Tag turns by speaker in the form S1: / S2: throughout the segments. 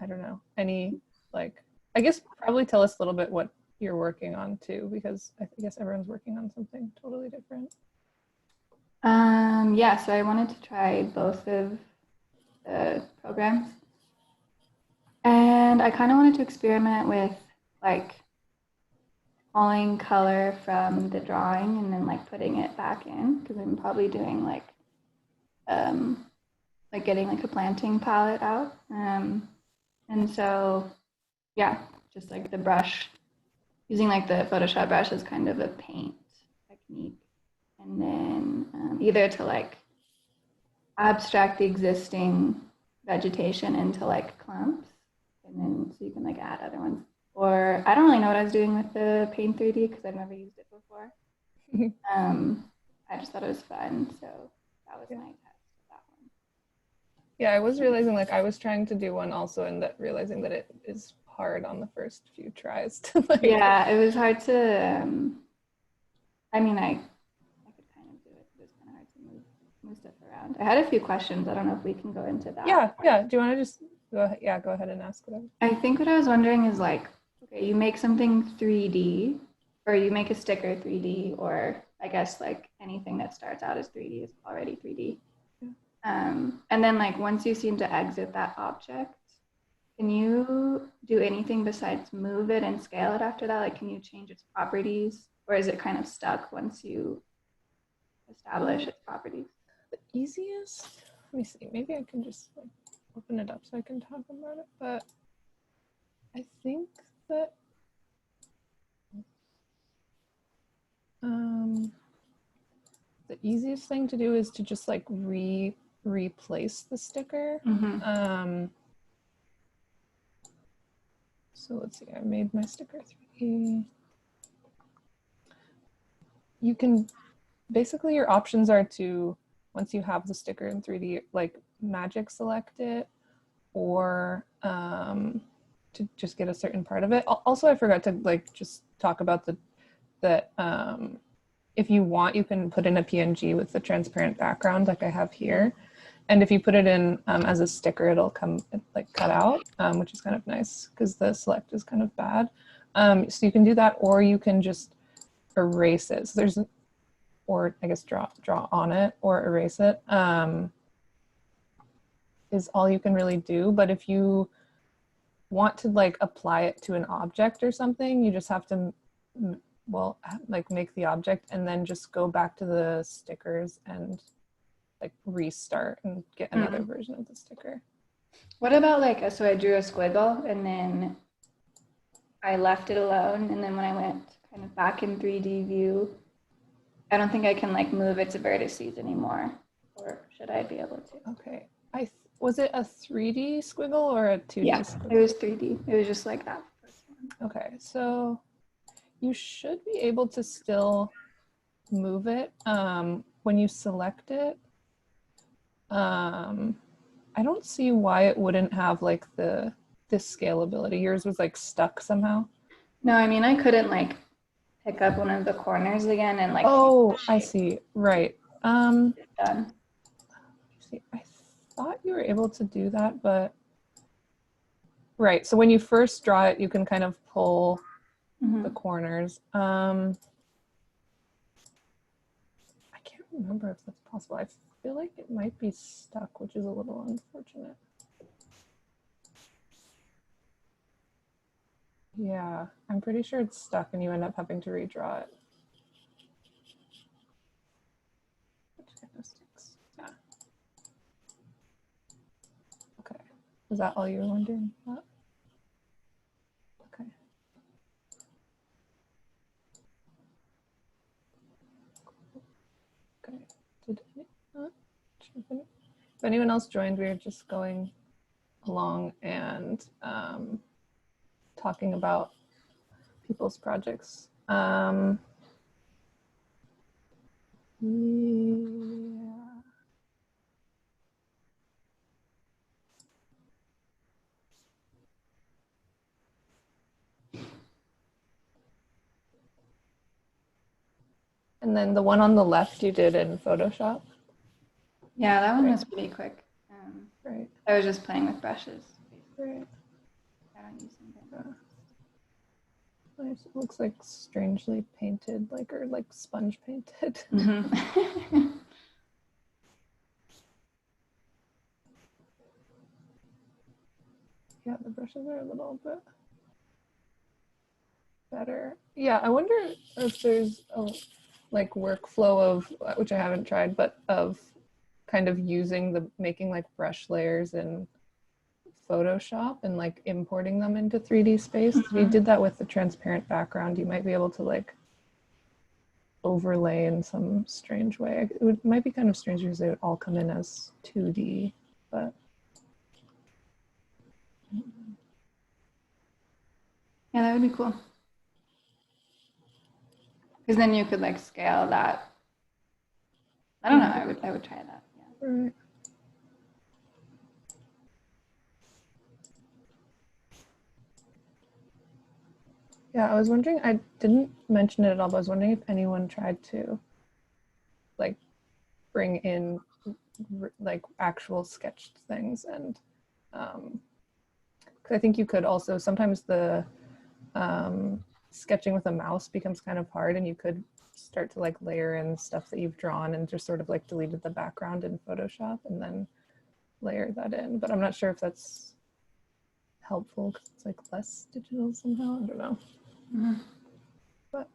S1: I don't know, any, like, I guess probably tell us a little bit what you're working on too, because I guess everyone's working on something totally different.
S2: Yeah, so I wanted to try both of the programs. And I kind of wanted to experiment with like pulling color from the drawing and then like putting it back in, because I'm probably doing um like getting like a planting palette out. And so yeah, just like the brush, using like the Photoshop brush as kind of a paint technique. And then either to like abstract the existing vegetation into like clumps, and then so you can like add other ones. Or I don't really know what I was doing with the Paint 3D because I've never used it before. I just thought it was fun, so that was my test of that one.
S1: Yeah, I was realizing like I was trying to do one also, and that realizing that it is hard on the first few tries to like.
S2: Yeah, it was hard to. I mean, I could kind of do it. It was kind of hard to move stuff around. I had a few questions. I don't know if we can go into that.
S1: Yeah. Do you want to just go ahead? Yeah, go ahead and ask whatever.
S2: I think what I was wondering is like, okay, you make something 3D, or you make a sticker 3D, or I guess like anything that starts out as 3D is already 3D. And then like once you seem to exit that object, can you do anything besides move it and scale it after that? Like, can you change its properties, or is it kind of stuck once you establish its properties?
S1: The easiest, let me see, maybe I can just like open it up so I can talk about it, but I think that the easiest thing to do is to just like replace the sticker. So let's see, I made my sticker 3D. You can, basically your options are to, once you have the sticker in 3D, like magic select it, or to just get a certain part of it. Also, I forgot to like just talk about that if you want, you can put in a PNG with the transparent background like I have here. And if you put it in as a sticker, it'll come like cut out, which is kind of nice because the select is kind of bad. So you can do that, or you can just erase it. So there's, or I guess draw on it or erase it is all you can really do. But if you want to like apply it to an object or something, you just have to, well, like make the object and then just go back to the stickers and like restart and get another version of the sticker.
S2: What about like, so I drew a squiggle and then I left it alone, and then when I went kind of back in 3D view, I don't think I can like move its vertices anymore, or should I be able to?
S1: Okay, was it a 3D squiggle or a 2D squiggle?
S2: It was 3D. It was just like that first one.
S1: Okay, so you should be able to still move it when you select it. I don't see why it wouldn't have like this scalability. Yours was like stuck somehow.
S2: No, I mean I couldn't like pick up one of the corners again and like.
S1: Oh, I see. Right.
S2: Done.
S1: See, I thought you were able to do that, but right. So when you first draw it, you can kind of pull the corners. I can't remember if that's possible. I feel like it might be stuck, which is a little unfortunate. Yeah, I'm pretty sure it's stuck and you end up having to redraw it. Which kind of stinks. Yeah. Okay. Is that all you were wondering about? Okay. Okay. If anyone else joined, we were just going along and talking about people's projects. Yeah. And then the one on the left you did in Photoshop?
S2: Yeah, that one was pretty quick.
S1: Right.
S2: I was just playing with brushes.
S1: Right. Nice. It looks like strangely painted, like or like sponge painted.
S2: Mm-hmm.
S1: Yeah, the brushes are a little bit better. Yeah, I wonder if there's a like workflow of which I haven't tried, but of kind of using the making like brush layers in Photoshop and like importing them into 3D space. If you did that with the transparent background, you might be able to like overlay in some strange way. Might be kind of strange because they would all come in as 2D, but
S2: Yeah, that would be cool. Because then you could like scale that. I don't know. I would try that. Yeah.
S1: right. Yeah, I was wondering, I didn't mention it at all, but I was wondering if anyone tried to like bring in like actual sketched things. And because I think you could also, sometimes the sketching with a mouse becomes kind of hard, and you could start to like layer in stuff that you've drawn and just sort of like deleted the background in Photoshop and then layer that in. But I'm not sure if that's helpful because it's like less digital somehow. I don't know.
S2: Mm-hmm.
S1: But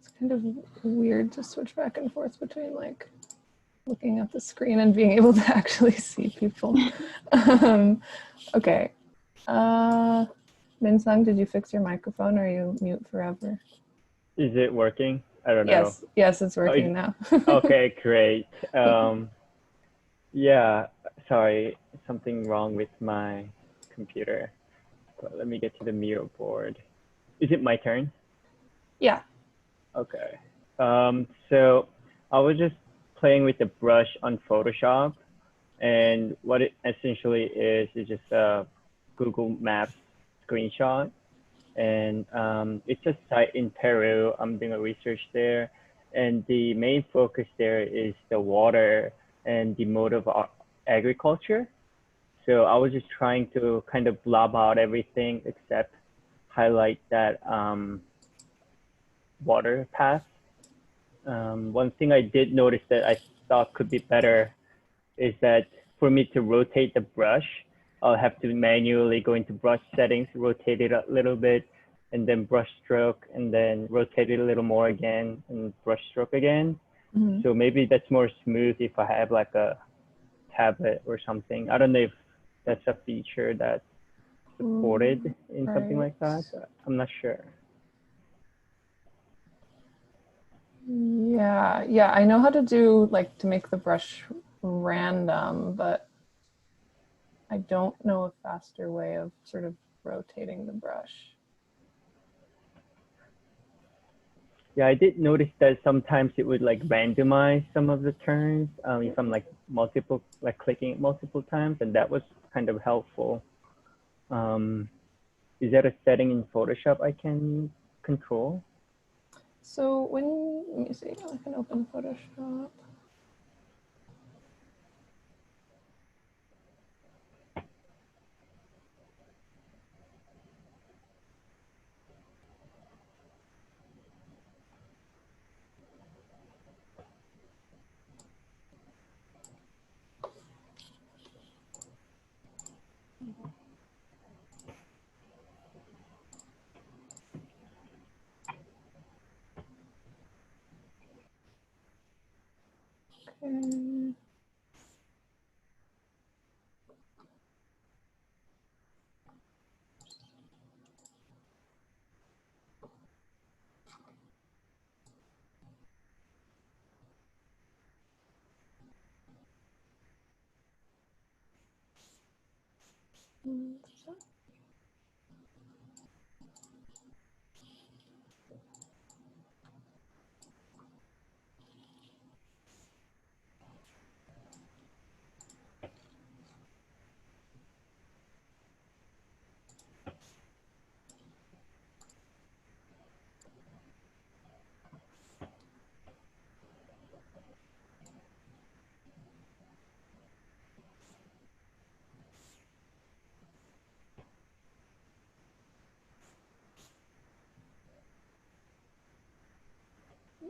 S1: it's kind of weird to switch back and forth between like looking at the screen and being able to actually see people. Okay. Minsung, did you fix your microphone or are you mute forever?
S3: Is it working? I don't know.
S1: Yes, it's working now.
S3: Okay, great. Yeah, sorry, something wrong with my computer. But let me get to the Miro board. Is it my turn?
S1: Yeah.
S3: Okay. So I was just playing with the brush on Photoshop, and what it essentially is just a Google Maps screenshot. And it's a site in Peru. I'm doing a research there, and the main focus there is the water and the mode of agriculture. So I was just trying to kind of blob out everything except highlight that water path. One thing I did notice that I thought could be better is that for me to rotate the brush, I'll have to manually go into brush settings, rotate it a little bit, and then brush stroke, and then rotate it a little more again, and brush stroke again.
S1: Mm-hmm.
S3: So maybe that's more smooth if I have like a tablet or something. I don't know if that's a feature that's supported in something like that. I'm not sure.
S1: Yeah, I know how to do like to make the brush random, but I don't know a faster way of sort of rotating the brush.
S3: Yeah, I did notice that sometimes it would like randomize some of the turns if I'm like clicking it multiple times, and that was kind of helpful. Is that a setting in Photoshop I can control?
S1: So let me see, I can open Photoshop. Okay.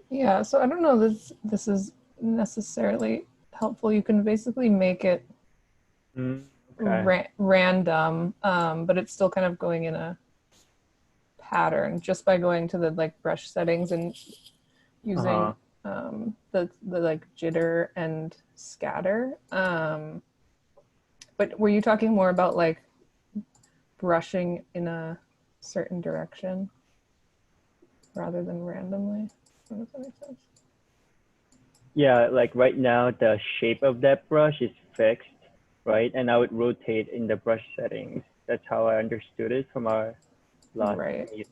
S1: Yeah, so I don't know this is necessarily helpful. You can basically make it
S3: Okay.
S1: random, but it's still kind of going in a pattern just by going to the like brush settings and using
S3: Uh-huh.
S1: the like jitter and scatter. But were you talking more about like brushing in a certain direction rather than randomly? I don't know if that makes sense.
S3: Yeah, like right now the shape of that brush is fixed, right? And I would rotate in the brush settings. That's how I understood it from our last
S1: Right.
S3: meeting.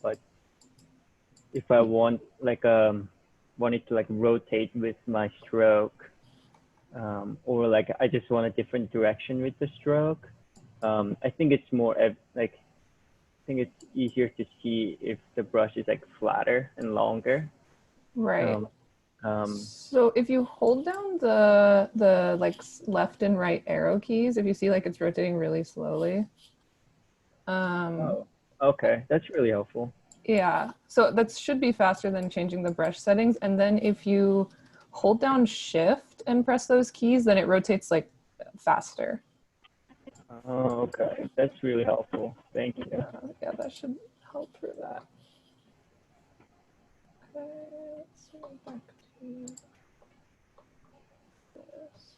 S3: But if I want it to like rotate with my stroke, or like I just want a different direction with the stroke, I think it's more like I think it's easier to see if the brush is like flatter and longer.
S1: Right.
S3: Um, um,
S1: So if you hold down the like left and right arrow keys, if you see like it's rotating really slowly, um,
S3: oh, okay, that's really helpful.
S1: yeah. So that should be faster than changing the brush settings. And then if you hold down Shift and press those keys, then it rotates like faster.
S3: Oh, okay, that's really helpful. Thank you.
S1: Yeah, that should help for that. Okay, let's go back to this.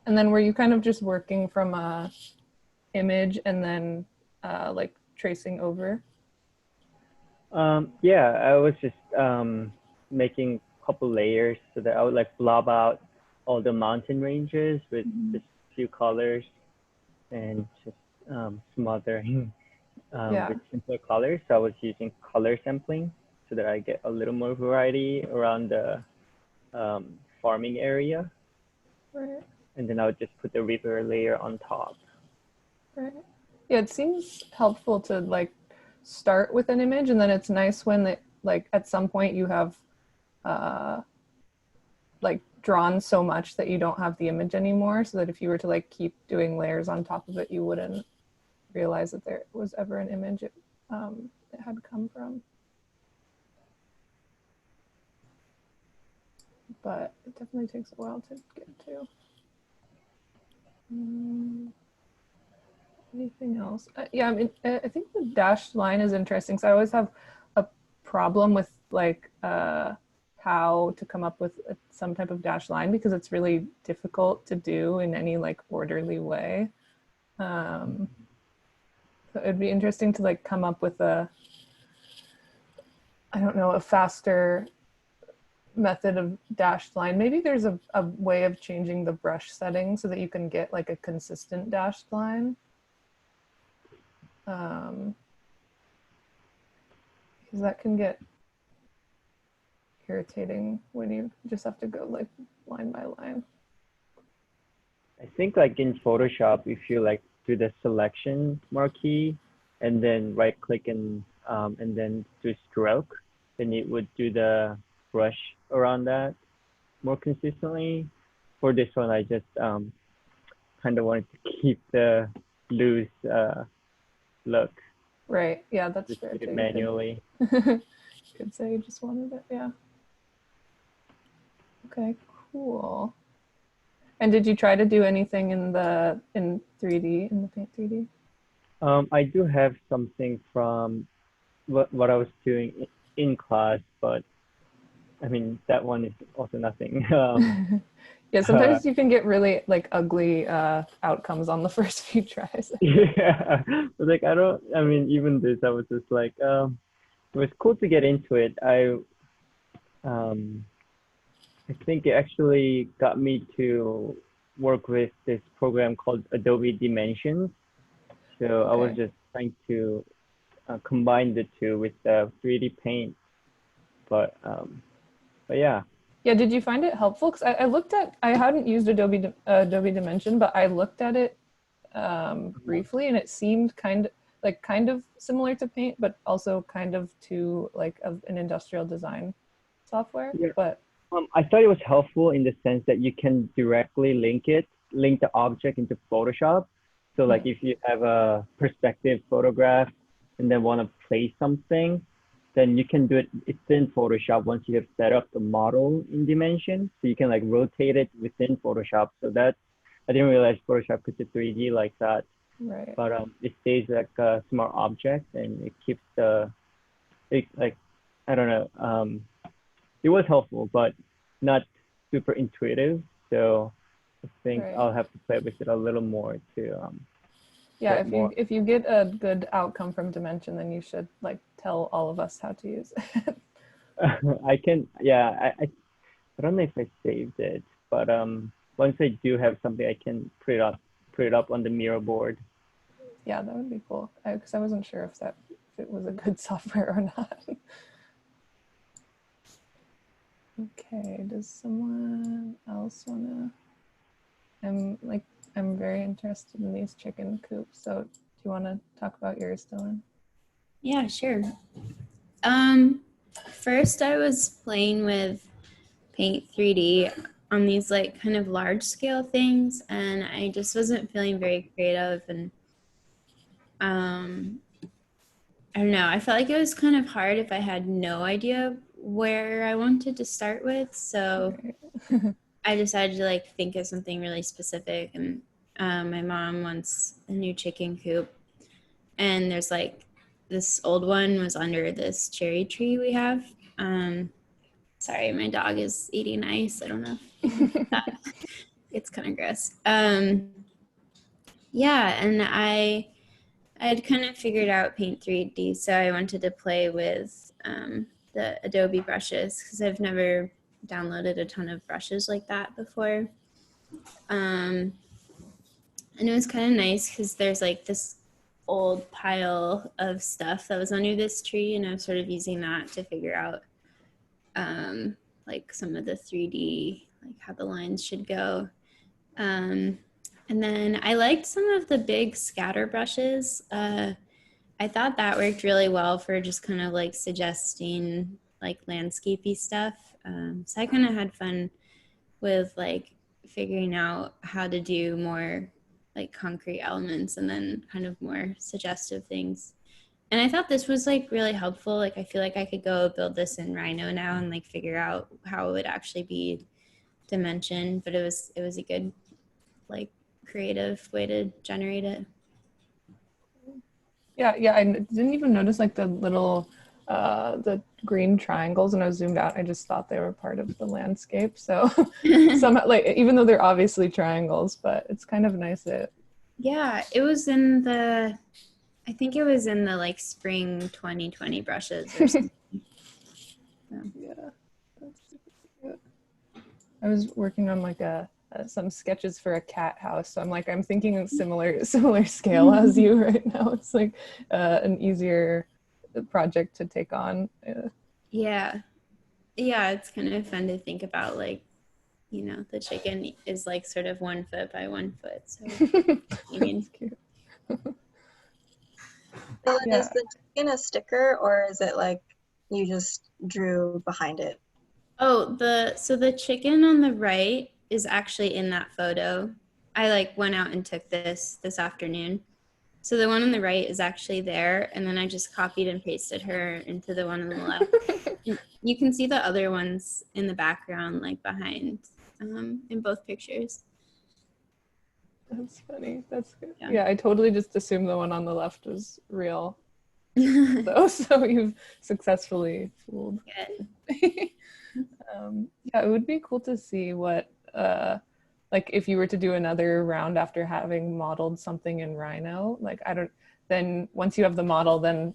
S1: And then were you kind of just working from a image and then like tracing over?
S3: Yeah, I was just making a couple layers so that I would like blob out all the mountain ranges with just a few colors and just smothering
S1: Yeah,
S3: with simpler colors. So I was using color sampling so that I get a little more variety around the farming area.
S1: right,
S3: And then I would just put the river layer on top.
S1: right. Yeah, it seems helpful to like start with an image, and then it's nice when it like at some point you have uh like drawn so much that you don't have the image anymore, so that if you were to like keep doing layers on top of it, you wouldn't realize that there was ever an image it had come from. But it definitely takes a while to get to. Anything else? Yeah, I mean, I think the dashed line is interesting. So I always have a problem with like how to come up with some type of dashed line because it's really difficult to do in any like orderly way. Um, so it'd be interesting to like come up with a, I don't know, a faster method of dashed line. Maybe there's a way of changing the brush setting so that you can get like a consistent dashed line. Because that can get irritating when you just have to go like line by line.
S3: I think like in Photoshop, if you like do the selection marquee and then right click and then do stroke, then it would do the brush around that more consistently. For this one, I just kind of wanted to keep the loose look,
S1: Right. Yeah, that's
S3: just
S1: fair
S3: did it
S1: too.
S3: manually.
S1: Could say you just wanted it. Yeah. Okay, cool. And did you try to do anything in 3D, in the Paint 3D?
S3: I do have something from what I was doing in class, but I mean that one is also nothing.
S1: Yeah,
S3: Uh,
S1: sometimes you can get really like ugly outcomes on the first few tries.
S3: yeah, but like I mean, even this, I was just like, it was cool to get into it. Um, I think it actually got me to work with this program called Adobe Dimensions. So I was
S1: Okay.
S3: just trying to combine the two with the 3D paint, but yeah.
S1: Yeah, did you find it helpful? Because I looked at, I hadn't used Adobe Dimension, but I looked at it briefly, and it seemed kind of similar to Paint, but also kind of to like an industrial design software.
S3: Yeah.
S1: But
S3: I thought it was helpful in the sense that you can directly link the object into Photoshop. So like if you have a perspective photograph and then want to place something, then you can do it. It's in Photoshop once you have set up the model in Dimension, so you can like rotate it within Photoshop. So that I didn't realize Photoshop could do 3D like that.
S1: Right.
S3: But it stays like a smart object, and it keeps it like I don't know. It was helpful, but not super intuitive. So I think
S1: Right.
S3: I'll have to play with it a little more to
S1: Yeah,
S3: get more.
S1: if you get a good outcome from Dimension, then you should like tell all of us how to use it.
S3: I can, yeah, I don't know if I saved it, but once I do have something, I can put it up on the mirror board.
S1: Yeah, that would be cool. Because I wasn't sure if it was a good software or not. Okay, does someone else wanna? I'm very interested in these chicken coops. So do you want to talk about yours, Dylan?
S4: Yeah, sure. First I was playing with Paint 3D on these like kind of large scale things, and I just wasn't feeling very creative, and I don't know, I felt like it was kind of hard if I had no idea where I wanted to start with. So I decided to like think of something really specific, and my mom wants a new chicken coop, and there's like this old one was under this cherry tree we have. Sorry, my dog is eating ice. I don't know if it's kind of gross. Yeah, and I had kind of figured out Paint 3D, so I wanted to play with the Adobe brushes because I've never downloaded a ton of brushes like that before. And it was kind of nice because there's like this old pile of stuff that was under this tree, and I was sort of using that to figure out like some of the 3D, like how the lines should go. And then I liked some of the big scatter brushes. I thought that worked really well for just kind of like suggesting like landscapey stuff. So I kind of had fun with like figuring out how to do more like concrete elements and then kind of more suggestive things. And I thought this was like really helpful. Like I feel like I could go build this in Rhino now and like figure out how it would actually be dimension, but it was a good like creative way to generate it.
S1: Yeah, I didn't even notice like the little the green triangles when I was zoomed out. I just thought they were part of the landscape. So somehow, like, even though they're obviously triangles, but it's kind of nice that.
S4: Yeah, it was in the, I think it was in the like spring 2020 brushes or something.
S1: Yeah, that's super cute. I was working on like some sketches for a cat house, so I'm thinking of similar scale as you right now. It's like an easier project to take on.
S4: Yeah, it's kind of fun to think about, like, you know, the chicken is like sort of 1 foot by 1 foot. So I mean,
S1: That's cute.
S5: Dylan,
S1: Yeah.
S5: is the chicken a sticker or is it like you just drew behind it?
S4: oh, so the chicken on the right is actually in that photo. I like went out and took this afternoon. So the one on the right is actually there, and then I just copied and pasted her into the one on the left. You can see the other ones in the background, like behind, in both pictures.
S1: That's funny. That's good.
S4: Yeah.
S1: Yeah, I totally just assumed the one on the left was real. So you've successfully fooled.
S4: Good.
S1: Yeah, it would be cool to see what, like if you were to do another round after having modeled something in Rhino, like then once you have the model, then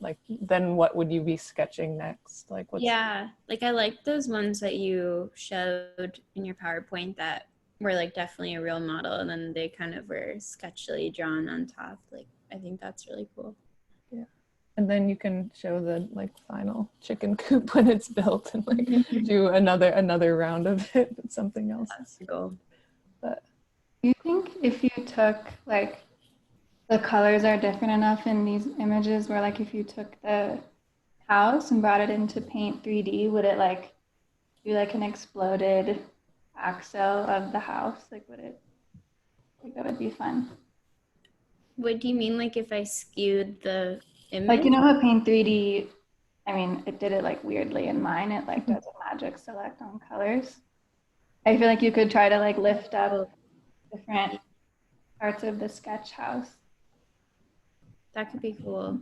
S1: what would you be sketching next? Like what's.
S4: Yeah, like I liked those ones that you showed in your PowerPoint that were like definitely a real model, and then they kind of were sketchily drawn on top. Like I think that's really cool.
S1: Yeah. And then you can show the like final chicken coop when it's built and like do another round of it with something else.
S4: That's the goal.
S1: But
S2: Do you think if you took like the colors are different enough in these images where like if you took the house and brought it into Paint 3D, would it like do like an exploded axle of the house? Like would it, like that would be fun.
S4: What do you mean, like if I skewed the image?
S2: Like, you know how Paint 3D I mean, it did it like weirdly in mine. It like does a magic select on colors. I feel like you could try to like lift up different parts of the sketch house.
S4: That could be cool.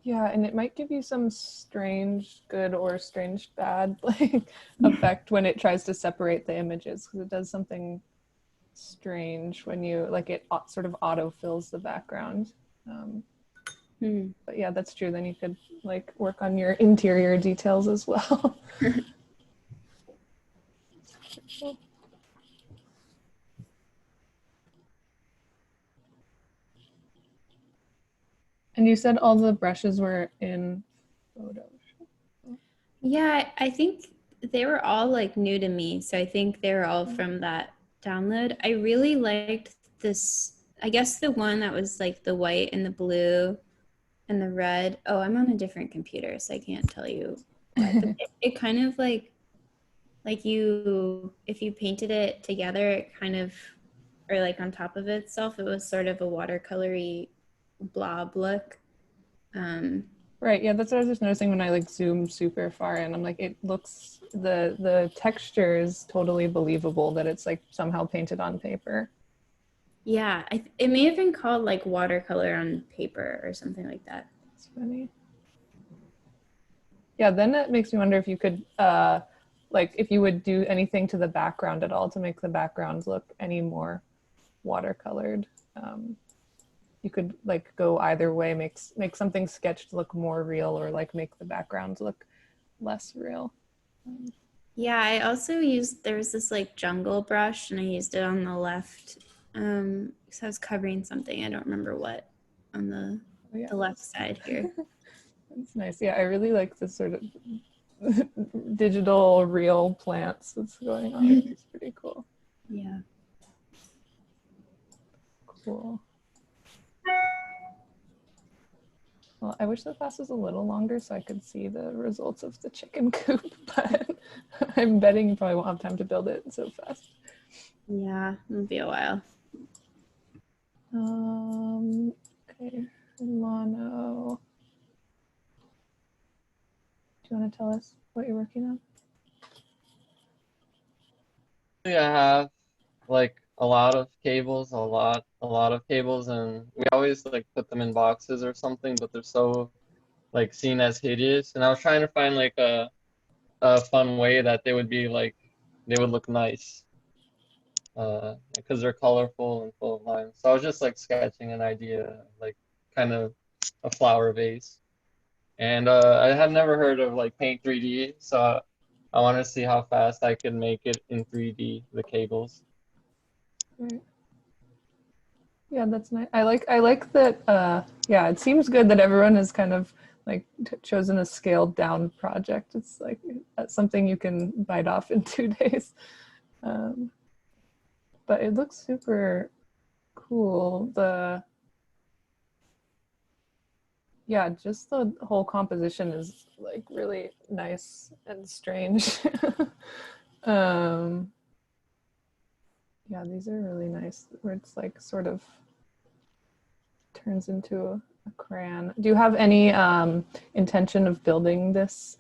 S1: Yeah, and it might give you some strange good or strange bad like effect when it tries to separate the images, because it does something strange when you like it sort of auto fills the background. But yeah, that's true. Then you could like work on your interior details as well. And you said all the brushes were in Photoshop.
S4: Yeah, I think they were all like new to me. So I think they were all from that download. I really liked this. I guess the one that was like the white and the blue and the red. Oh, I'm on a different computer, so I can't tell you what. But it kind of like you, if you painted it together, it kind of, or like on top of itself, it was sort of a watercolory blob look.
S1: Right, yeah, that's what I was just noticing when I like zoom super far in. I'm like, it looks, the texture is totally believable that it's like somehow painted on paper.
S4: Yeah, it may have been called like watercolor on paper or something like that.
S1: It's funny. Yeah, then it makes me wonder if you could, like, if you would do anything to the background at all to make the backgrounds look any more watercolored. You could like go either way, make something sketched look more real, or like make the backgrounds look less real.
S4: Yeah, I also used, there was this like jungle brush and I used it on the left. Because I was covering something, I don't remember what, on
S1: Oh, yeah,
S4: the left side here.
S1: that's nice. Yeah, I really like this sort of digital real plants that's going on. It's pretty cool.
S4: Yeah.
S1: Cool. Well, I wish the class was a little longer so I could see the results of the chicken coop, but I'm betting you probably won't have time to build it so fast.
S4: Yeah, it'll be a while.
S1: Okay, mono. Do you want to tell us what you're working on?
S6: I have like a lot of cables, a lot of cables, and we always like put them in boxes or something, but they're so like seen as hideous. And I was trying to find like a fun way that they would be like they would look nice, because they're colorful and full of lines. So I was just like sketching an idea, like kind of a flower vase. And I had never heard of like Paint 3D, so I wanted to see how fast I could make it in 3D, the cables.
S1: Right. Yeah, that's nice. I like that. Yeah, it seems good that everyone has kind of like chosen a scaled down project. It's like that's something you can bite off in 2 days. Um, but it looks super cool. Yeah, just the whole composition is like really nice and strange. um, yeah, these are really nice. Where it's like sort of turns into a crayon. Do you have any intention of building this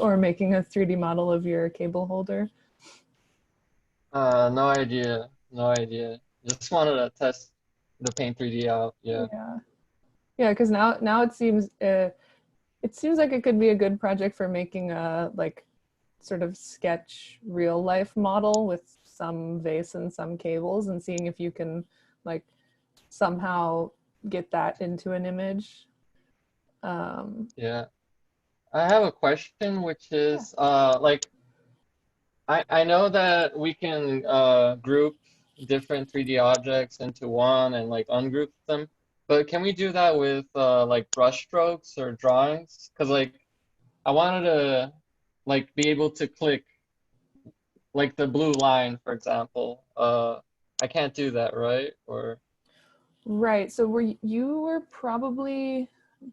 S1: or making a 3D model of your cable holder?
S6: No idea. No idea. Just wanted to test the Paint 3D out. Yeah.
S1: Yeah, yeah, because now it seems like it could be a good project for making a like sort of sketch real life model with some vase and some cables, and seeing if you can like somehow get that into an image.
S6: Yeah. I have a question, which
S1: Yeah.
S6: is like I know that we can group different 3D objects into one and like ungroup them, but can we do that with like brush strokes or drawings? Because like I wanted to like be able to click like the blue line, for example. I can't do that, right? Or
S1: Right. So you were probably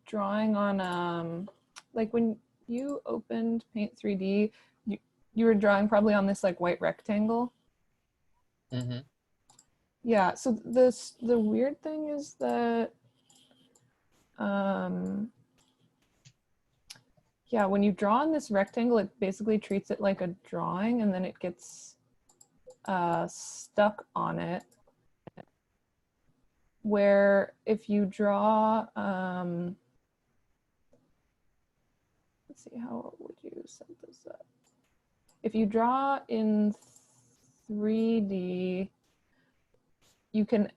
S1: drawing on like when you opened Paint 3D, you were drawing probably on this like white rectangle.
S6: mm-hmm.
S1: Yeah. So the weird thing is that um yeah, when you draw on this rectangle, it basically treats it like a drawing, and then it gets stuck on it. Where if you draw, let's see, how would you set this up? If you draw in 3D, you can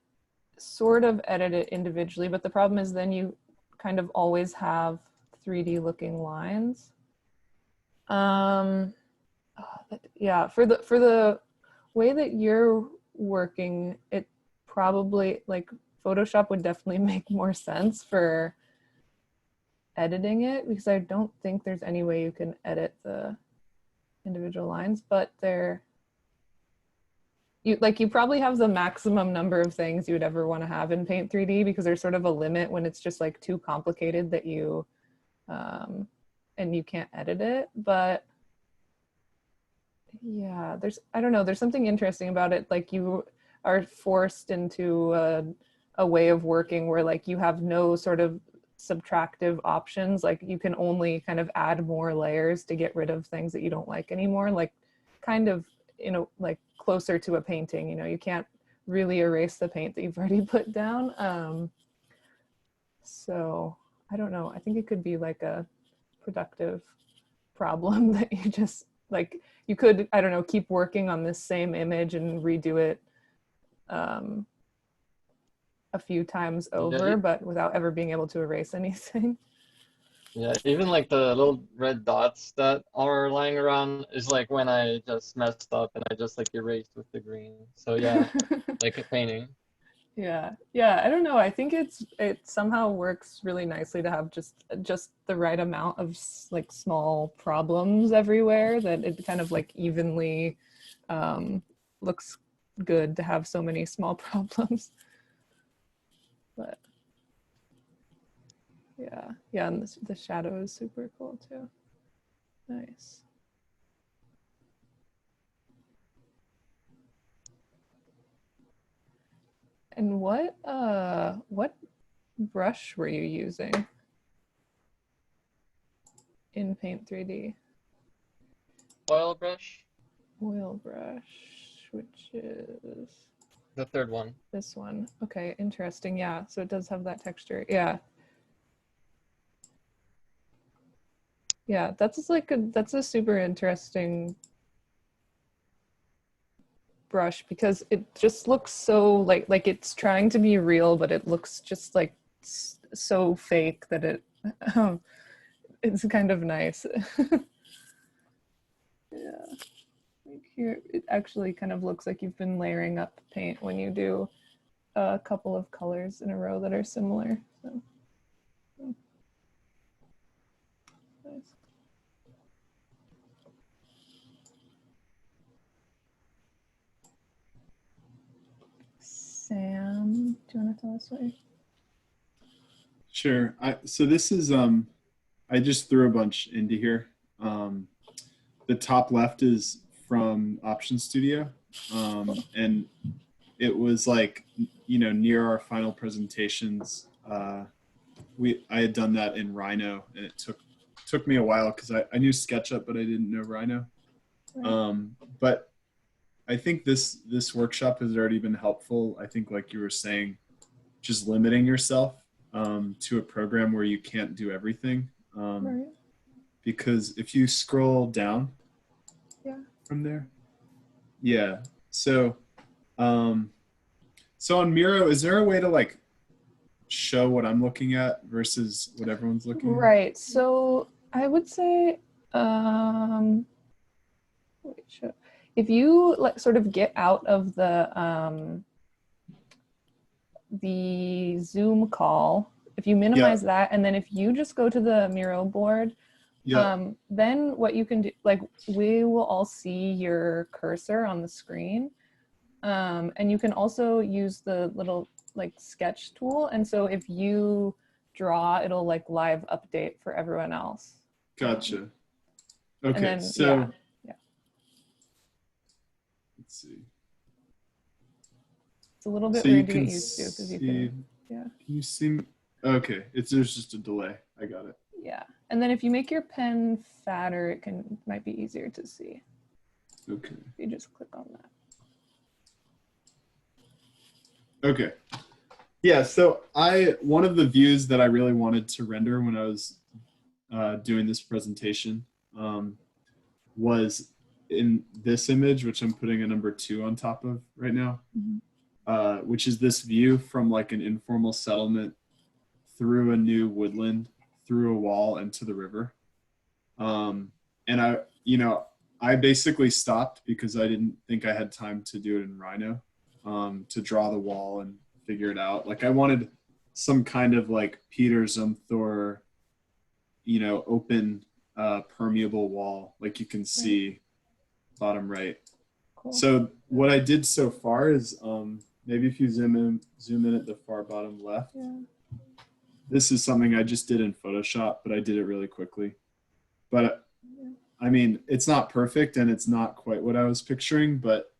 S1: sort of edit it individually, but the problem is then you kind of always have 3D looking lines. Yeah, for the way that you're working, it probably, like, Photoshop would definitely make more sense for editing it, because I don't think there's any way you can edit the individual lines, but you probably have the maximum number of things you would ever want to have in Paint 3D, because there's sort of a limit when it's just like too complicated that you and you can't edit it. But yeah, I don't know, there's something interesting about it. Like, you are forced into a way of working where, like, you have no sort of subtractive options. Like, you can only kind of add more layers to get rid of things that you don't like anymore. Like, kind of, like, closer to a painting, you can't really erase the paint that you've already put down. So I don't know, I think it could be like a productive problem that you just, like, you could, I don't know, keep working on this same image and redo it a few times over,
S6: Yeah,
S1: but without ever being able to erase anything.
S6: yeah, even like the little red dots that are lying around is like when I just messed up and I just like erased with the green. So yeah, like a painting.
S1: Yeah, I don't know, I think it somehow works really nicely to have just the right amount of like small problems everywhere, that it kind of like evenly looks good to have so many small problems. But yeah, and the shadow is super cool too. Nice. And what brush were you using in Paint 3D?
S6: Oil brush,
S1: Oil brush, which is
S6: the third one.
S1: this one. Okay, interesting. Yeah, so it does have that texture. Yeah. Yeah, that's a super interesting brush, because it just looks so like it's trying to be real, but it looks just like so fake that it's kind of nice. Yeah, like here it actually kind of looks like you've been layering up paint when you do a couple of colors in a row that are similar. So nice. Sam, do you want to tell us what?
S7: Sure. So this is I just threw a bunch into here. The top left is from Option Studio, and it was like, near our final presentations. I had done that in Rhino, and it took me a while because I knew SketchUp, but I didn't know Rhino. But I think this workshop has already been helpful. I think, like you were saying, just limiting yourself to a program where you can't do everything.
S1: Right.
S7: Because if you scroll down from there, so so on Miro, is there a way to like show what I'm looking at versus what everyone's looking at?
S1: Right, so I would say if you sort of get out of the Zoom call, if you minimize that, and then if you just go to the Miro board, then what you can do, like, we will all see your cursor on the screen, and you can also use the little like sketch tool, and so if you draw, it'll like live update for everyone else.
S7: Gotcha. Okay,
S1: then,
S7: so let's see.
S1: It's a little bit
S7: So
S1: weird to get used to, because you can,
S7: Can you see? Okay, there's just a delay. I got it.
S1: Yeah. And then if you make your pen fatter, it might be easier to see.
S7: Okay.
S1: If you just click on that.
S7: Okay. Yeah, so one of the views that I really wanted to render when I was doing this presentation was in this image, which I'm putting a number 2 on top of right now, which is this view from like an informal settlement through a new woodland, through a wall, and to the river. And I basically stopped because I didn't think I had time to do it in Rhino, to draw the wall and figure it out. Like I wanted some kind of like Peter Zumthor, open permeable wall, like you can see bottom right.
S1: Cool.
S7: So what I did so far is maybe if you zoom in at the far bottom left.
S1: Yeah.
S7: This is something I just did in Photoshop, but I did it really quickly. But I mean, it's not perfect and it's not quite what I was picturing, but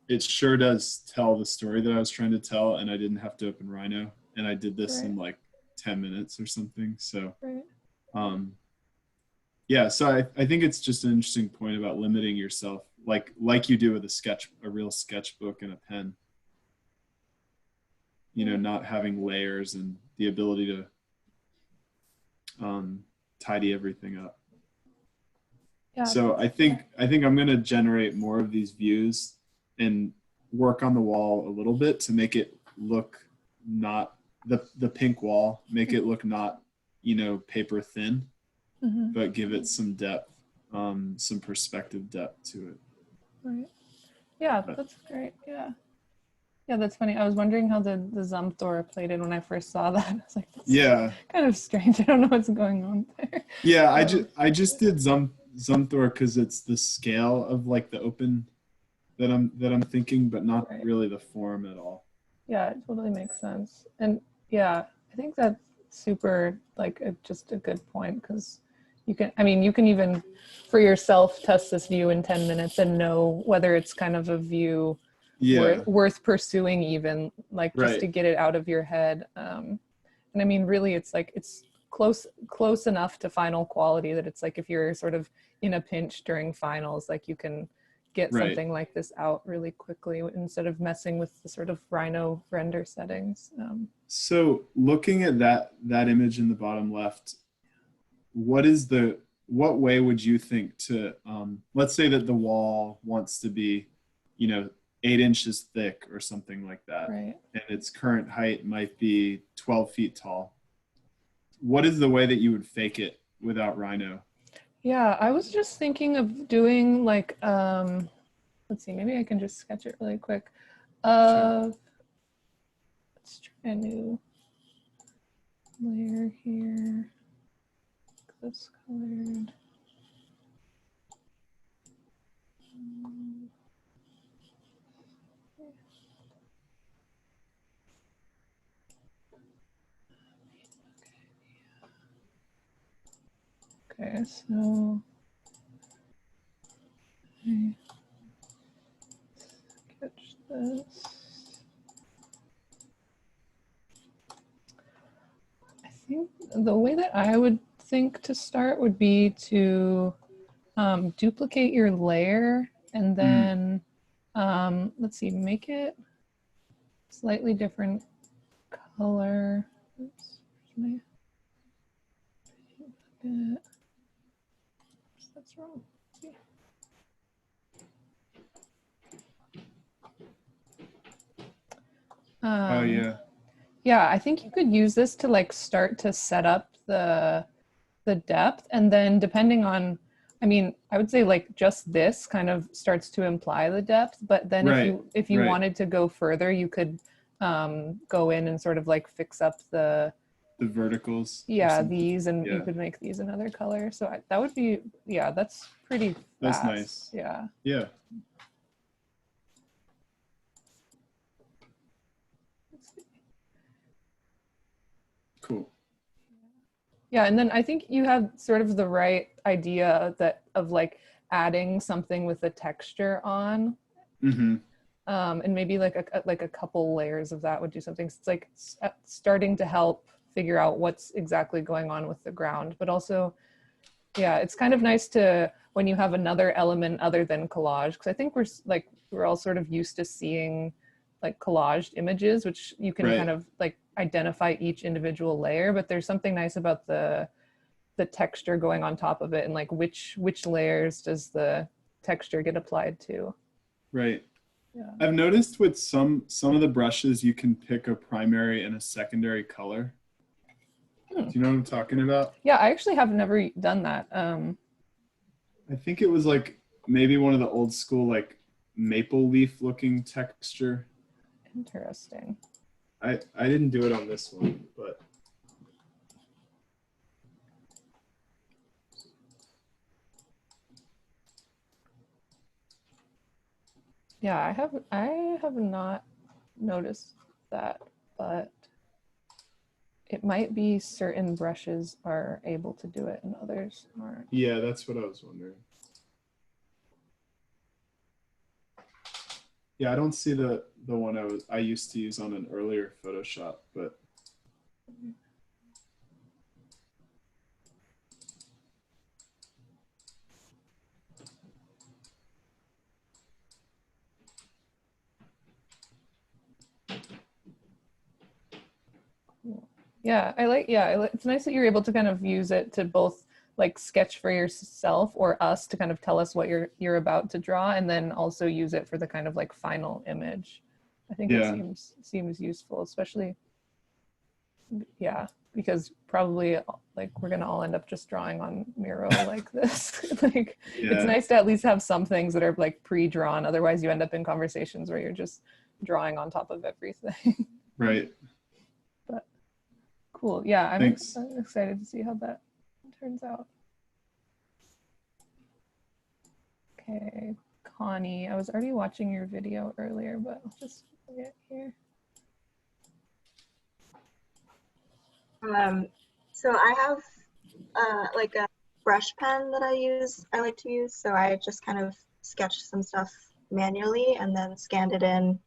S7: it sure does tell the story that I was trying to tell, and I didn't have to open Rhino, and I did this in like 10 minutes or something. So, yeah, so I think it's just an interesting point about limiting yourself, like you do with a real sketchbook and a pen. Not having layers and the ability to tidy everything up.
S1: Yeah.
S7: So I think I'm going to generate more of these views and work on the wall a little bit to make it look not the pink wall, make it look not, paper thin, but give it some depth, some perspective depth to it.
S1: Right. Yeah, that's great. Yeah. Yeah, that's funny. I was wondering how the Zumthor plated when I first saw that. I was like, that's kind of strange. I don't know what's going on there.
S7: Yeah, I just did Zumthor because it's the scale of like the open that I'm thinking, but not really the form at all.
S1: Yeah, it totally makes sense. And yeah, I think that's super just a good point, because you can even for yourself test this view in 10 minutes and know whether it's kind of a view worth pursuing, even just to get it out of your head. And I mean, really, it's like it's close enough to final quality that it's like if you're sort of in a pinch during finals, like you can get something like this out really quickly instead of messing with the sort of Rhino render settings.
S7: So looking at that image in the bottom left, what way would you think to let's say that the wall wants to be 8 inches thick or something like that, and its current height might be 12 feet tall. What is the way that you would fake it without Rhino?
S1: Yeah, I was just thinking of doing let's see, maybe I can just sketch it really quick. Let's try a new layer here. This colored. Okay, so sketch this. I think the way that I would think to start would be to duplicate your layer and then let's see, make it slightly different color. Oops, where's my that's wrong.
S7: Oh yeah.
S1: Yeah, I think you could use this to start to set up the depth, and then depending on, I mean, I would say just this kind of starts to imply the depth, but then if you wanted to go further, you could go in and sort of fix up the
S7: verticals.
S1: Yeah, these, and you could make these another color. So that would be, yeah, that's pretty fast.
S7: That's nice.
S1: Yeah.
S7: Yeah. Cool.
S1: Yeah, and then I think you have sort of the right idea of adding something with a texture on. And maybe a couple layers of that would do something. So it's starting to help figure out what's exactly going on with the ground. But also, yeah, it's kind of nice to, when you have another element other than collage, because I think we're all sort of used to seeing like collaged images, which you can
S7: Right.
S1: kind of like identify each individual layer, but there's something nice about the texture going on top of it, and like which layers does the texture get applied to.
S7: Right.
S1: Yeah.
S7: I've noticed with some of the brushes, you can pick a primary and a secondary color. Do you know what I'm talking about?
S1: Yeah, I actually have never done that.
S7: I think it was like maybe one of the old school like maple leaf looking texture.
S1: Interesting.
S7: I didn't do it on this one, but
S1: Yeah, I have not noticed that, but it might be certain brushes are able to do it and others aren't.
S7: yeah, that's what I was wondering. Yeah, I don't see the one I used to use on an earlier Photoshop, but
S1: Yeah, it's nice that you're able to kind of use it to both like sketch for yourself or us to kind of tell us what you're about to draw, and then also use it for the kind of like final image. I think
S7: Yeah.
S1: it seems useful, especially, yeah, because probably like we're gonna all end up just drawing on Miro like this. Like it's
S7: yeah,
S1: nice to at least have some things that are like pre-drawn. Otherwise, you end up in conversations where you're just drawing on top of everything.
S7: right.
S1: But cool. Yeah, I'm
S7: Thanks.
S1: excited to see how that turns out. Okay, Connie, I was already watching your video earlier, but I'll just get here.
S5: So I have like a brush pen that I like to use. So I just kind of sketched some stuff manually and then scanned it in.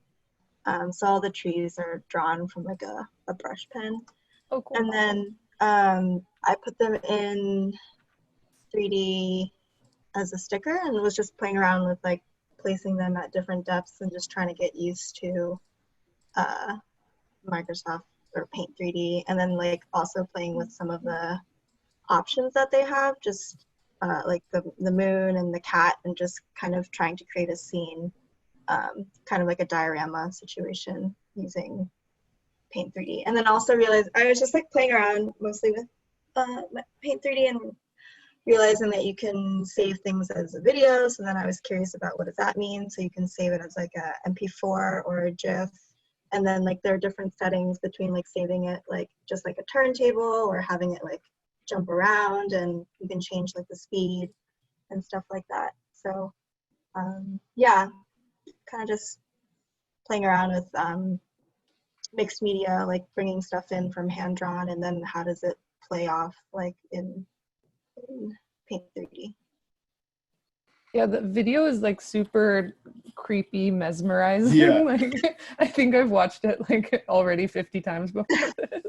S5: So all the trees are drawn from like a brush pen.
S1: Oh, cool.
S5: And then I put them in 3D as a sticker and was just playing around with like placing them at different depths and just trying to get used to Microsoft or Paint 3D, and then like also playing with some of the options that they have, just like the moon and the cat, and just kind of trying to create a scene, kind of like a diorama situation using Paint 3D. And then also realized I was just like playing around mostly with Paint 3D and realizing that you can save things as a video. So then I was curious about what does that mean. So you can save it as like a MP4 or a GIF. And then like there are different settings between like saving it like just like a turntable or having it like jump around, and you can change like the speed and stuff like that. So yeah, kind of just playing around with mixed media, like bringing stuff in from hand drawn, and then how does it play off like in Paint 3D.
S1: Yeah, the video is like super creepy, mesmerizing.
S7: Yeah.
S1: Like, I think I've watched it like already 50 times before this.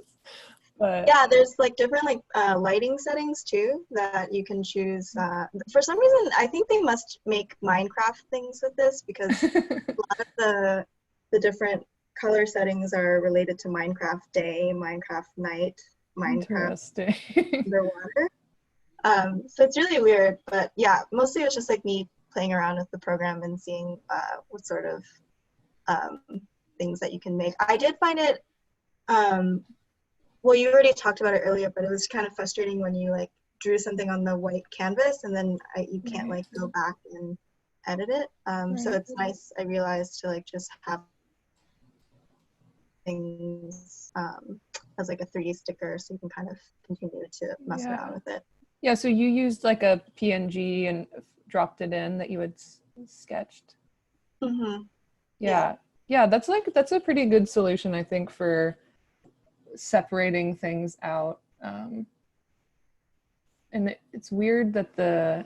S1: But
S5: yeah, there's like different like lighting settings too that you can choose. For some reason, I think they must make Minecraft things with this, because a lot of the different color settings are related to Minecraft day, Minecraft night, Minecraft underwater. So it's really weird, but yeah, mostly it's just like me playing around with the program and seeing what sort of things that you can make. I did find it, well, you already talked about it earlier, but it was kind of frustrating when you like drew something on the white canvas and then you can't like go back and edit it. So it's nice, I realized, to like just have things as like a 3D sticker so you can kind of continue to mess around with it.
S1: Yeah, so you used like a PNG and dropped it in that you had sketched.
S5: Mm-hmm.
S1: Yeah, that's a pretty good solution, I think, for separating things out. And it's weird that the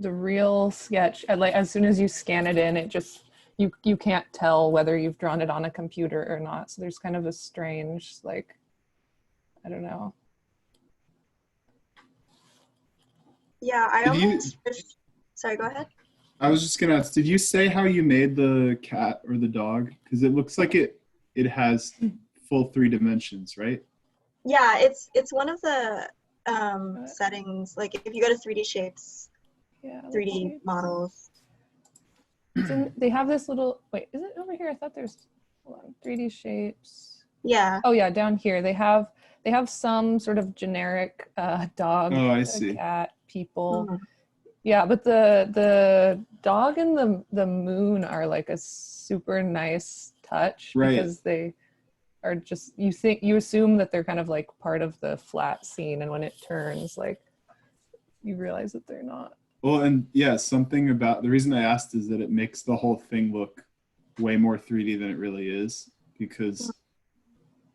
S1: real sketch, like as soon as you scan it in, it just you can't tell whether you've drawn it on a computer or not. So there's kind of a strange like I don't know.
S5: Yeah, I
S7: Did you-
S5: almost wish. Sorry, go ahead.
S7: I was just gonna ask, did you say how you made the cat or the dog? Because it looks like it has full 3 dimensions, right?
S5: Yeah, it's one of the settings. Like if you go to 3D shapes,
S1: Yeah, let's
S5: 3D
S1: see.
S5: models.
S1: They have this little, wait, is it over here? I thought there's, hold on, 3D shapes.
S5: Yeah.
S1: Oh yeah, down here they have some sort of generic dog,
S7: Oh, I see.
S1: cat, people.
S5: Mhm.
S1: Yeah, but the dog and the moon are like a super nice touch
S7: Right.
S1: because they are just, you assume that they're kind of like part of the flat scene, and when it turns, like you realize that they're not.
S7: Well, and yeah, something about the reason I asked is that it makes the whole thing look way more 3D than it really is, because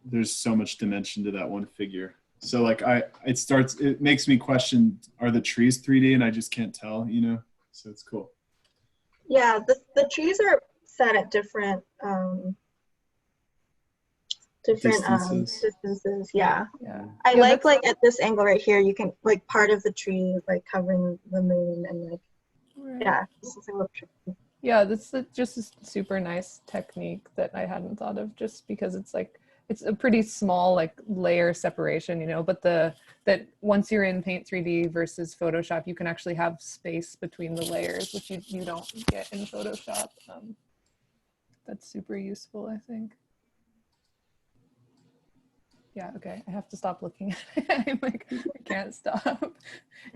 S7: there's so much dimension to that one figure. So like it makes me question, are the trees 3D and I just can't tell, you know? So it's cool.
S5: Yeah, the trees are set at different distances. Yeah.
S1: Yeah.
S5: I
S1: Yeah,
S5: like
S1: that's-
S5: at this angle right here, you can like part of the tree is like covering the moon and like
S1: Right.
S5: yeah, this is a little tricky.
S1: Yeah, that's just a super nice technique that I hadn't thought of, just because it's like, it's a pretty small like layer separation, you know, but that once you're in Paint 3D versus Photoshop, you can actually have space between the layers, which you don't get in Photoshop. That's super useful, I think. Yeah, okay, I have to stop looking at it. I'm like, I can't stop.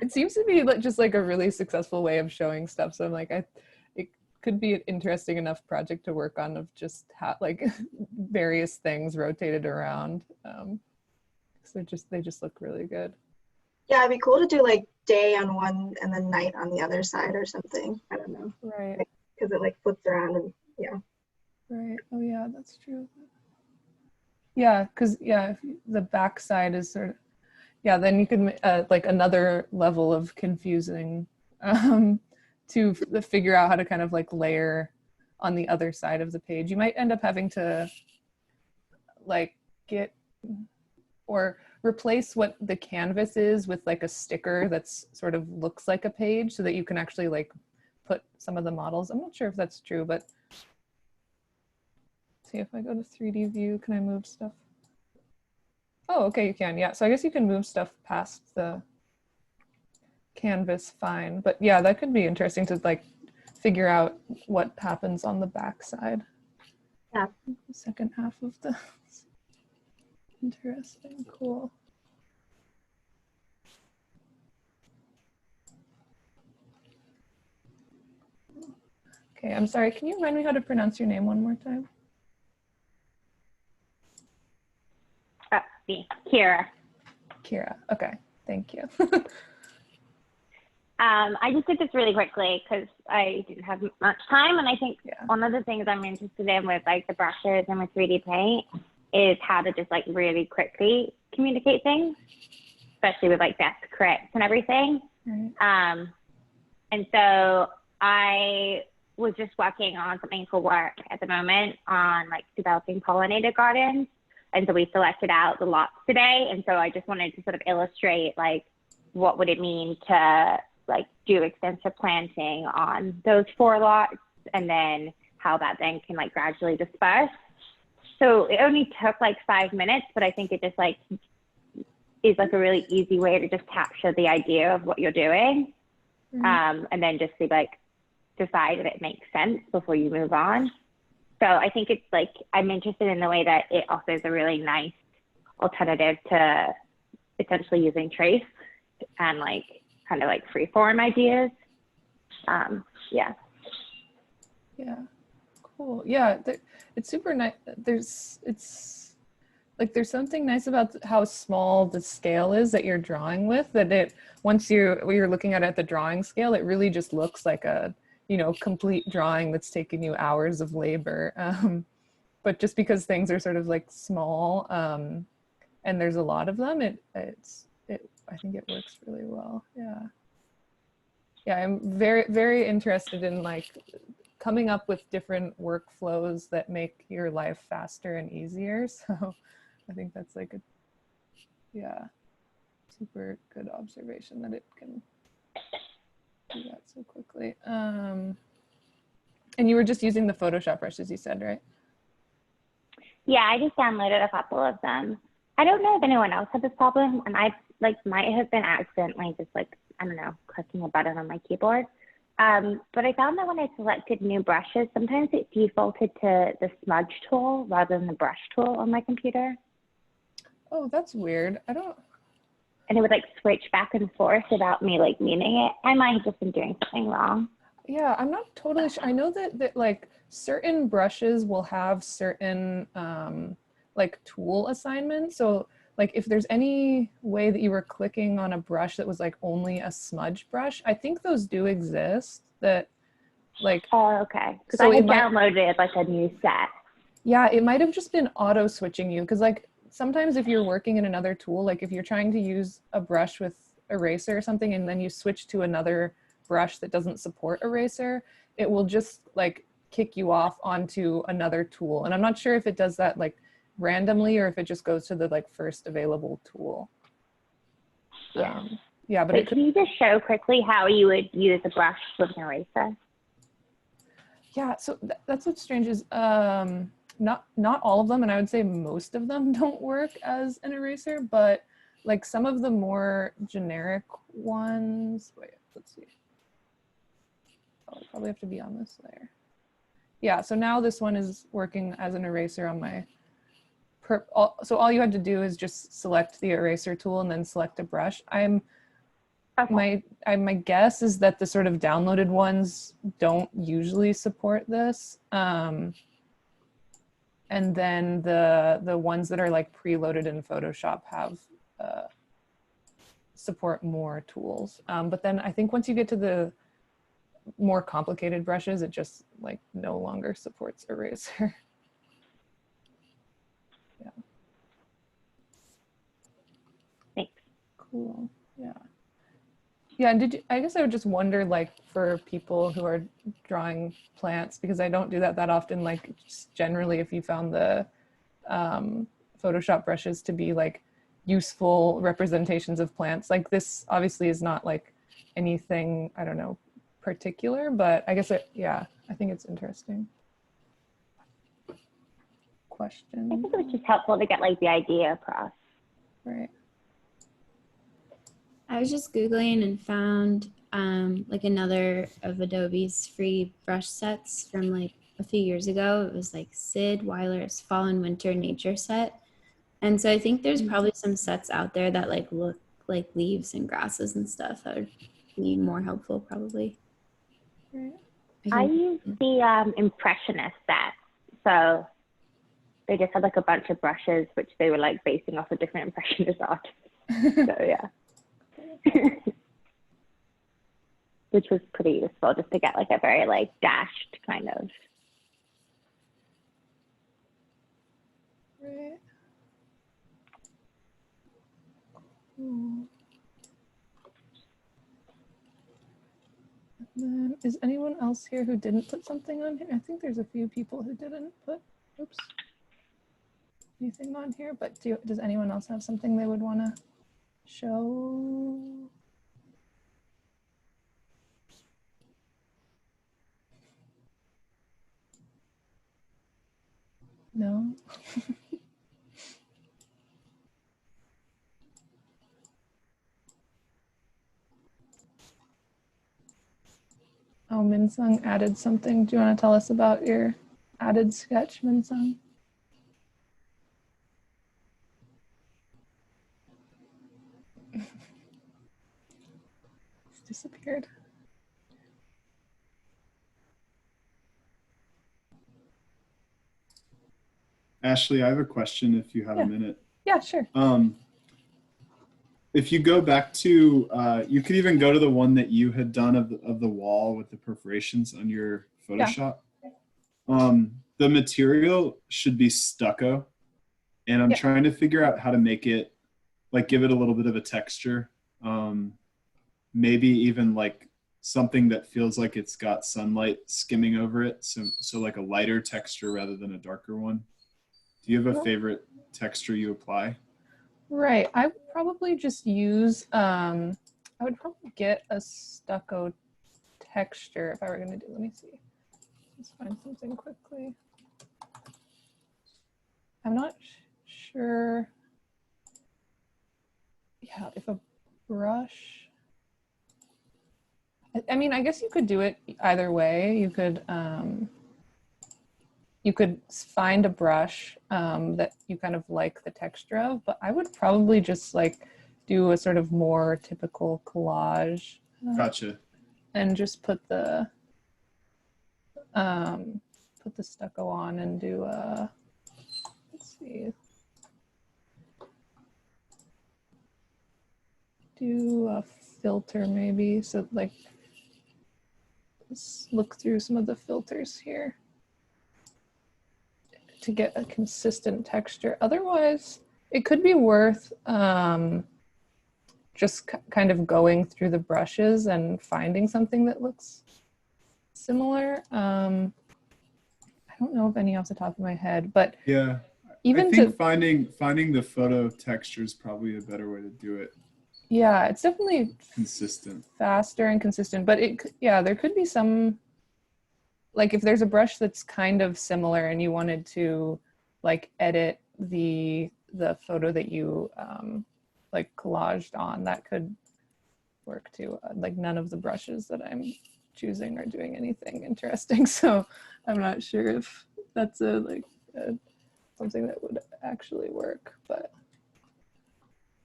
S1: It seems to be like just like a really successful way of showing stuff. So I'm like, it could be an interesting enough project to work on, of just like various things rotated around. So they just look really good.
S5: Yeah, it'd be cool to do like day on one and then night on the other side or something. I don't know.
S1: Right.
S5: Because it like flips around and yeah.
S1: Right. Oh yeah, that's true. Yeah, because if the back side is sort of, yeah, then you can like another level of confusing to figure out how to kind of like layer on the other side of the page. You might end up having to like get or replace what the canvas is with like a sticker that's sort of looks like a page, so that you can actually like put some of the models. I'm not sure if that's true, but see if I go to 3D view, can I move stuff? Oh, okay, you can, yeah. So I guess you can move stuff past the canvas fine, but yeah, that could be interesting to like figure out what happens on the back side.
S5: Yeah.
S1: The second half of the, interesting, cool. Okay, I'm sorry, can you remind me how to pronounce your name one more time?
S8: Me, Kira.
S1: Kira, okay, thank you.
S8: I just did this really quickly because I didn't have much time, and I think one of the things I'm interested in with like the brushes and with 3D paint is how to just like really quickly communicate things, especially with like desk crits and everything.
S1: Right.
S8: And so I was just working on something for work at the moment on like developing pollinator gardens. And so we selected out the lots today. And so I just wanted to sort of illustrate like, what would it mean to like do extensive planting on those 4 lots, and then how that then can like gradually disperse. So it only took like 5 minutes, but I think it just like is like a really easy way to just capture the idea of what you're doing. And then just to like decide if it makes sense before you move on. So I think it's like, I'm interested in the way that it offers a really nice alternative to essentially using trace and like kind of like freeform ideas. Yeah.
S1: Yeah, cool. Yeah, it's super nice. There's something nice about how small the scale is that you're drawing with, that once you're looking at it at the drawing scale, it really just looks like a, you know, complete drawing that's taken you hours of labor. But just because things are sort of like small and there's a lot of them, I think it works really well. Yeah. Yeah, I'm very, very interested in like coming up with different workflows that make your life faster and easier. So I think that's like Yeah, super good observation that it can do that so quickly. And you were just using the Photoshop brushes, you said, right?
S8: Yeah, I just downloaded a couple of them. I don't know if anyone else had this problem, and I might have been accidentally just like, I don't know, clicking a button on my keyboard. But I found that when I selected new brushes, sometimes it defaulted to the smudge tool rather than the brush tool on my computer.
S1: Oh, that's weird. I don't.
S8: And it would like switch back and forth without me like meaning it. I might have just been doing something wrong.
S1: Yeah, I'm not totally sure. I know that like certain brushes will have certain like tool assignments. So like if there's any way that you were clicking on a brush that was like only a smudge brush, I think those do exist that like.
S8: Oh, okay. Because
S1: So
S8: I had
S1: it might,
S8: downloaded like a new set.
S1: yeah, it might have just been auto switching you because like sometimes if you're working in another tool, like if you're trying to use a brush with eraser or something and then you switch to another brush that doesn't support eraser, it will just like kick you off onto another tool. And I'm not sure if it does that like randomly or if it just goes to the like first available tool.
S8: Yeah.
S1: Yeah, but
S8: Wait, can you just show quickly how you would use a brush with an eraser?
S1: Yeah, so that's what's strange is not all of them, and I would say most of them don't work as an eraser, but like some of the more generic ones, wait, let's see. Oh, I probably have to be on this layer. Yeah, so now this one is working as an eraser on my, so all you had to do is just select the eraser tool and then select a brush.
S8: Okay.
S1: My guess is that the sort of downloaded ones don't usually support this. And then the ones that are like preloaded in Photoshop have support more tools. But then I think once you get to the more complicated brushes, it just like no longer supports eraser. Yeah.
S8: Thanks.
S1: Cool. Yeah. Yeah, and I guess I would just wonder, like, for people who are drawing plants, because I don't do that often, like, just generally if you found the Photoshop brushes to be, like, useful representations of plants. Like, this obviously is not, like, anything, I don't know, particular, but I guess, yeah, I think it's interesting. Question?
S8: I think it was just helpful to get, like, the idea across.
S1: Right.
S4: I was just Googling and found like another of Adobe's free brush sets from like a few years ago. It was like Sid Weiler's Fall and Winter Nature Set. And so I think there's probably some sets out there that like look like leaves and grasses and stuff that would be more helpful probably.
S1: Right.
S8: I used the Impressionist set. So they just had like a bunch of brushes, which they were like basing off of different Impressionist art. So yeah. Which was pretty useful just to get like a very like dashed kind of.
S1: Right. Cool. And then, is anyone else here who didn't put something on here? I think there's a few people who didn't put, oops, anything on here, but does anyone else have something they would want to show? No? Oh, Minsung added something. Do you want to tell us about your added sketch, Minsung? It's disappeared.
S7: Ashley, I have a question if you have a minute.
S1: Yeah, sure.
S7: If you go back to, you could even go to the one that you had done of the wall with the perforations on your Photoshop. Yeah. The material should be stucco, and I'm trying to figure out how to make it, like give it a little bit of a texture. Maybe even like something that feels like it's got sunlight skimming over it. So like a lighter texture rather than a darker one. Do you have a favorite texture you apply?
S1: Right. I would probably just use, I would probably get a stucco texture if I were going to do, let me see. Let's find something quickly. I'm not sure. Yeah, if a brush, I mean, I guess you could do it either way. You could find a brush that you kind of like the texture of, but I would probably just like do a sort of more typical collage.
S7: Gotcha.
S1: And just put the stucco on and do a, let's see, do a filter maybe. So like, let's look through some of the filters here to get a consistent texture. Otherwise, it could be worth just kind of going through the brushes and finding something that looks similar. I don't know of any off the top of my head, but
S7: yeah,
S1: even
S7: I think finding the photo texture is probably a better way to do it.
S1: Yeah, it's definitely
S7: Consistent,
S1: faster and consistent, but there could be some, like if there's a brush that's kind of similar and you wanted to like edit the photo that you like collaged on, that could work too. Like none of the brushes that I'm choosing are doing anything interesting, so I'm not sure if that's something that would actually work, but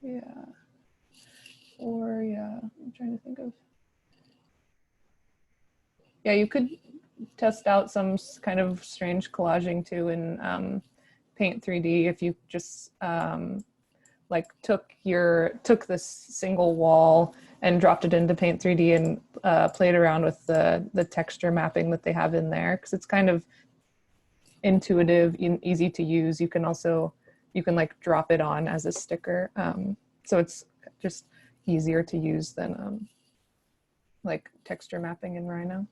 S1: yeah. Or yeah, I'm trying to think of. Yeah, you could test out some kind of strange collaging too in Paint 3D if you just like took this single wall and dropped it into Paint 3D and played around with the texture mapping that they have in there, because it's kind of intuitive and easy to use. You can like drop it on as a sticker, so it's just easier to use than like texture mapping in Rhino.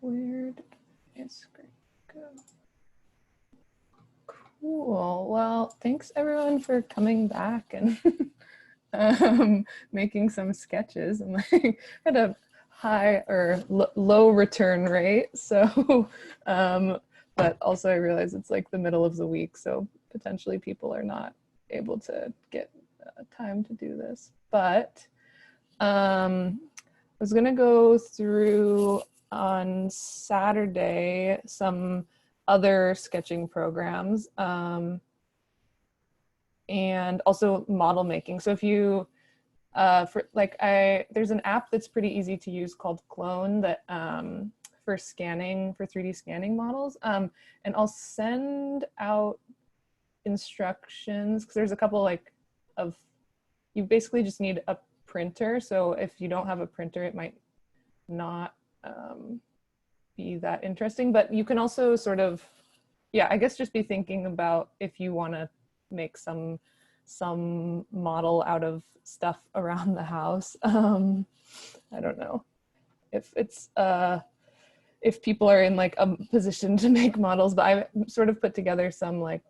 S1: Where did my script go? Cool. Well, thanks everyone for coming back and making some sketches. And like had a high or low return rate. So, but also I realize it's like the middle of the week, so potentially people are not able to get time to do this. But I was gonna go through on Saturday some other sketching programs and also model making. So if you there's an app that's pretty easy to use called Clone that for 3D scanning models, and I'll send out instructions because there's a couple you basically just need a printer. So if you don't have a printer, it might not be that interesting, but you can also sort of, I guess just be thinking about if you want to make some model out of stuff around the house. I don't know if it's if people are in like a position to make models, but I sort of put together some like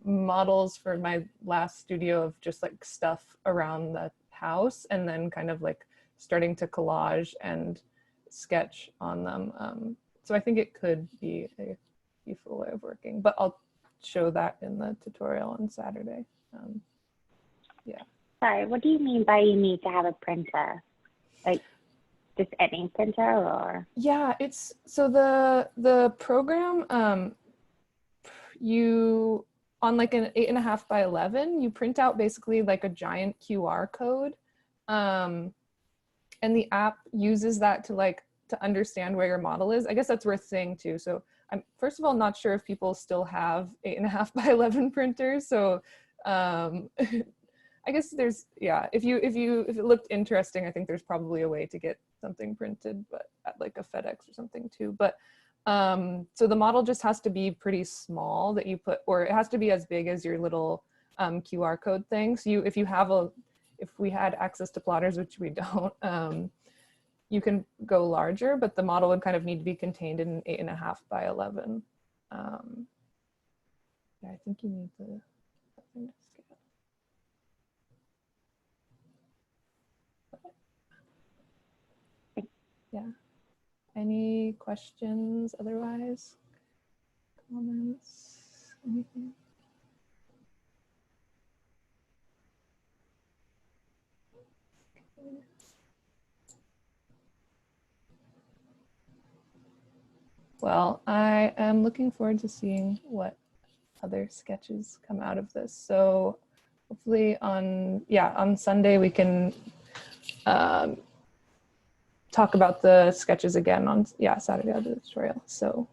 S1: models for my last studio of just like stuff around the house, and then kind of like starting to collage and sketch on them. So I think it could be a useful way of working, but I'll show that in the tutorial on Saturday.
S8: Sorry, what do you mean by you need to have a printer? Like just any printer, or?
S1: Yeah, it's so the program, you on like an 8.5 by 11, you print out basically like a giant QR code, and the app uses that to understand where your model is. I guess that's worth saying too. So I'm first of all not sure if people still have 8.5 by 11 printers. So I guess there's if it looked interesting, I think there's probably a way to get something printed, but at like a FedEx or something too. But so the model just has to be pretty small that you put, or it has to be as big as your little QR code thing. So if we had access to plotters, which we don't, you can go larger, but the model would kind of need to be contained in an 8.5 by 11. Yeah, I think you need the thing to scale. Yeah. Any questions otherwise? Comments? Anything? Well, I am looking forward to seeing what other sketches come out of this. So hopefully on Sunday we can talk about the sketches again on Saturday I'll do the tutorial. So